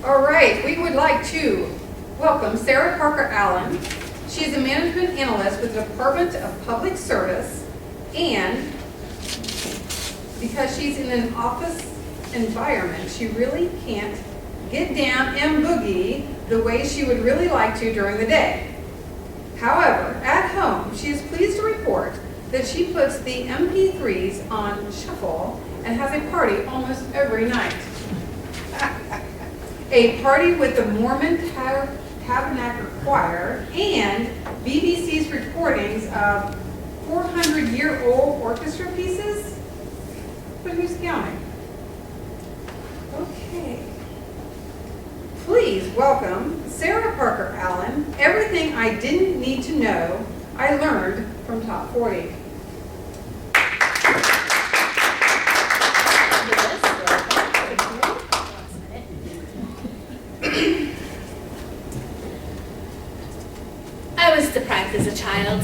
All right, we would like to welcome Sarah Parker Allen. She is a management analyst with the Department of Public Service, and because she's in an office environment, she really can't get down and boogie the way she would really like to during the day. However, at home, she is pleased to report that she puts the MP3s on shuffle and has a party almost every night. A party with the Mormon Tabernacle Choir and BBC's recordings of 400-year-old orchestra pieces? But who's counting? Okay. Please welcome Sarah Parker Allen. Everything I didn't need to know, I learned from Top 40. I was deprived as a child.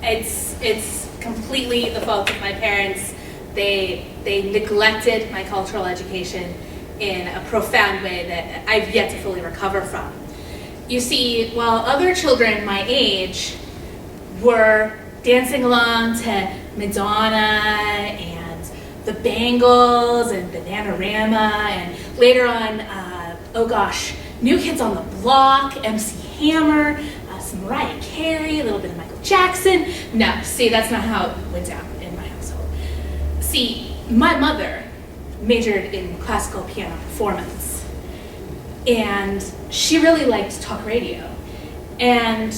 It's completely the fault of my parents. They neglected my cultural education in a profound way that I've yet to fully recover from. You see, while other children my age were dancing along to Madonna and the Bangles and Bananarama, and later on, New Kids on the Block, MC Hammer, some Mariah Carey, a little bit of Michael Jackson. No, see, that's not how it went down in my household. See, my mother majored in classical piano performance, and she really liked talk radio, and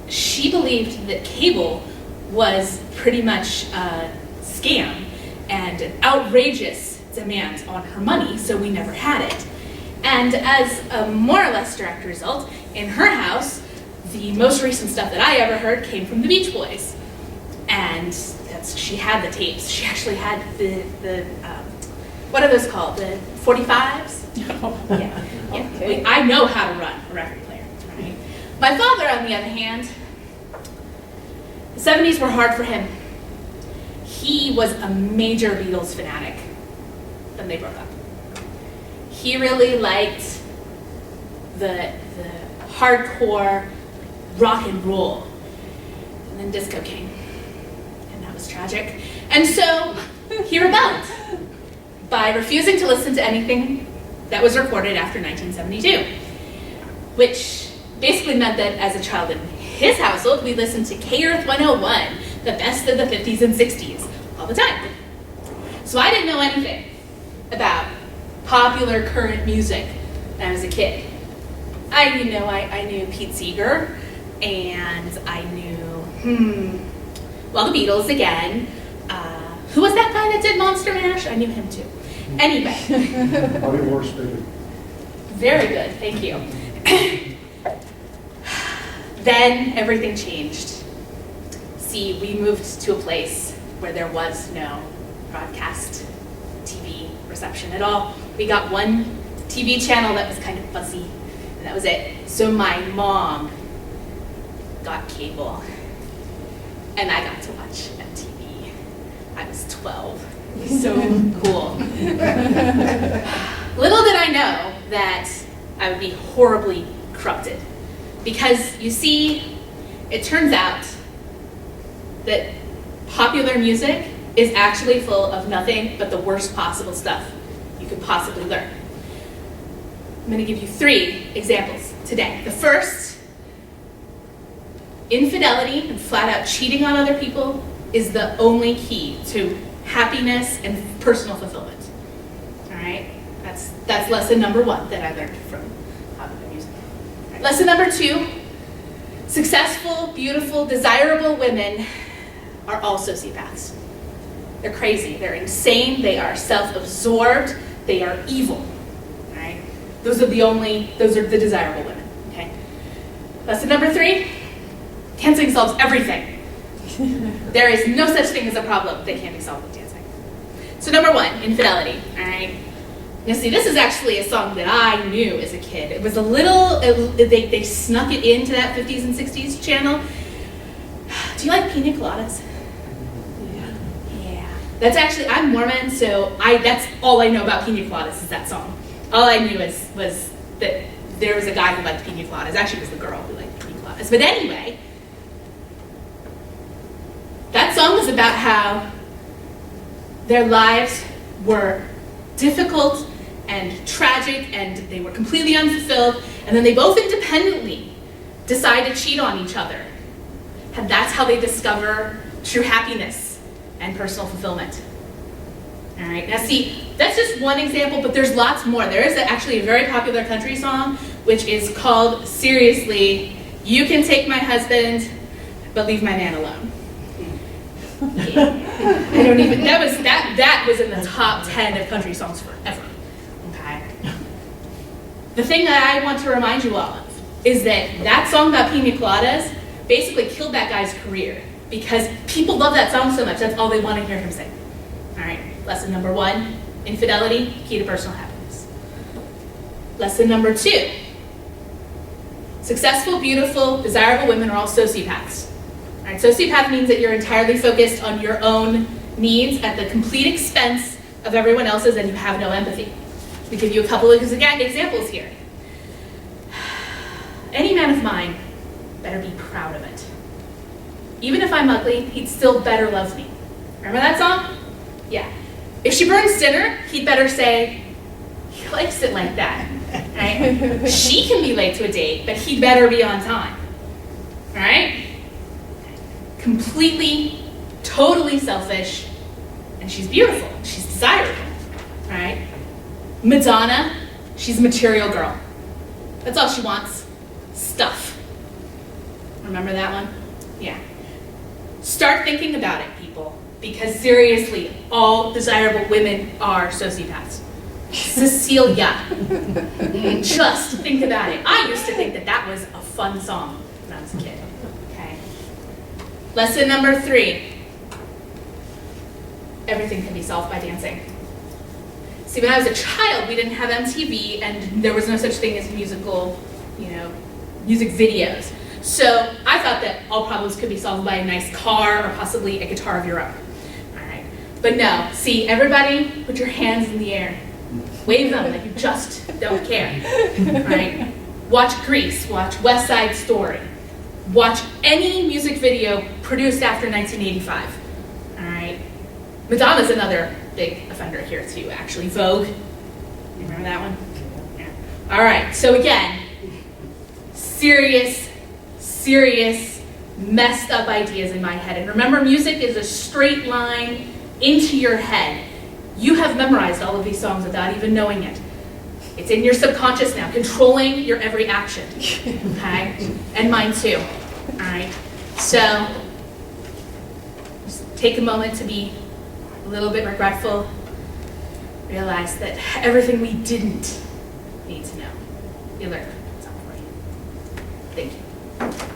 she believed that cable was pretty much a scam and an outrageous demand on her money, so we never had it. And as a more or less direct result, in her house, the most recent stuff that I ever heard came from the Beach Boys. And she had the tapes. She actually had the what are those called? The 45s? Yeah. Okay. I know how to run a record player, right? My father, on the other hand, the 70s were hard for him. He was a major Beatles fanatic. Then they broke up. He really liked the hardcore rock and roll. And then disco came. And that was tragic. And so he rebelled by refusing to listen to anything that was recorded after 1972. Which basically meant that as a child in his household, we listened to K-Earth 101, the best of the 50s and 60s, all the time. So I didn't know anything about popular current music when I was a kid. I knew Pete Seeger, and I knew, the Beatles again. Who was that guy that did Monster Mash? I knew him too. Anyway. Very good, thank you. Then everything changed. See, we moved to a place where there was no broadcast TV reception at all. We got one TV channel that was kind of fuzzy, and that was it. So my mom got cable, and I got to watch MTV. I was 12. So cool. Little did I know that I would be horribly corrupted. Because, you see, it turns out that popular music is actually full of nothing but the worst possible stuff you could possibly learn. I'm going to give you 3 examples today. The first, infidelity and flat-out cheating on other people is the only key to happiness and personal fulfillment. All right? That's lesson number 1 that I learned from popular music. All right. Lesson number 2, successful, beautiful, desirable women are all sociopaths. They're crazy, they're insane, they are self-absorbed, they are evil. All right? Those are the desirable women. Okay? Lesson number 3, dancing solves everything. There is no such thing as a problem that can't be solved with dancing. So number 1, infidelity. All right? Now see, this is actually a song that I knew as a kid. It was a little, they snuck it into that 50s and 60s channel. Do you like pina coladas? Yeah. That's actually, I'm Mormon, so that's all I know about pina coladas is that song. All I knew was that there was a guy who liked pina coladas. Actually, it was the girl who liked pina coladas. But anyway, that song was about how their lives were difficult and tragic, and they were completely unfulfilled, and then they both independently decide to cheat on each other. And that's how they discover true happiness and personal fulfillment. All right, now see, that's just one example, but there's lots more. There is actually a very popular country song, which is called, seriously, You Can Take My Husband, But Leave My Man Alone. Yeah. I don't even, that was in the top 10 of country songs forever, okay? The thing that I want to remind you all of is that song about pina coladas basically killed that guy's career because people love that song so much, that's all they want to hear him sing. All right, lesson number 1, infidelity, key to personal happiness. Lesson number 2, successful, beautiful, desirable women are all sociopaths. All right, sociopath means that you're entirely focused on your own needs at the complete expense of everyone else's and you have no empathy. We give you a couple of examples here. Any man of mine better be proud of it. Even if I'm ugly, he'd still better love me. Remember that song? Yeah. If she burns dinner, he'd better say, he likes it like that. Right? She can be late to a date, but he'd better be on time. All right? Completely, totally selfish, and she's beautiful, she's desirable, right? Madonna, she's a material girl. That's all she wants, stuff. Remember that one? Yeah. Start thinking about it, people, because seriously, all desirable women are sociopaths. Cecilia, just think about it. I used to think that was a fun song when I was a kid. Lesson number 3, everything can be solved by dancing. See, when I was a child, we didn't have MTV, and there was no such thing as music videos. So I thought that all problems could be solved by a nice car or possibly a guitar of your own. All right, but no. See, everybody, put your hands in the air, wave them like you just don't care. All right, watch Grease, watch West Side Story. Watch any music video produced after 1985, all right? Madonna's another big offender here too, actually. Vogue, you remember that one? Yeah. All right, so again, serious, messed up ideas in my head. And remember, music is a straight line into your head. You have memorized all of these songs without even knowing it. It's in your subconscious now, controlling your every action, okay? And mine too, all right? So, just take a moment to be a little bit regretful. Realize that everything we didn't need to know, you learned at some point. Thank you.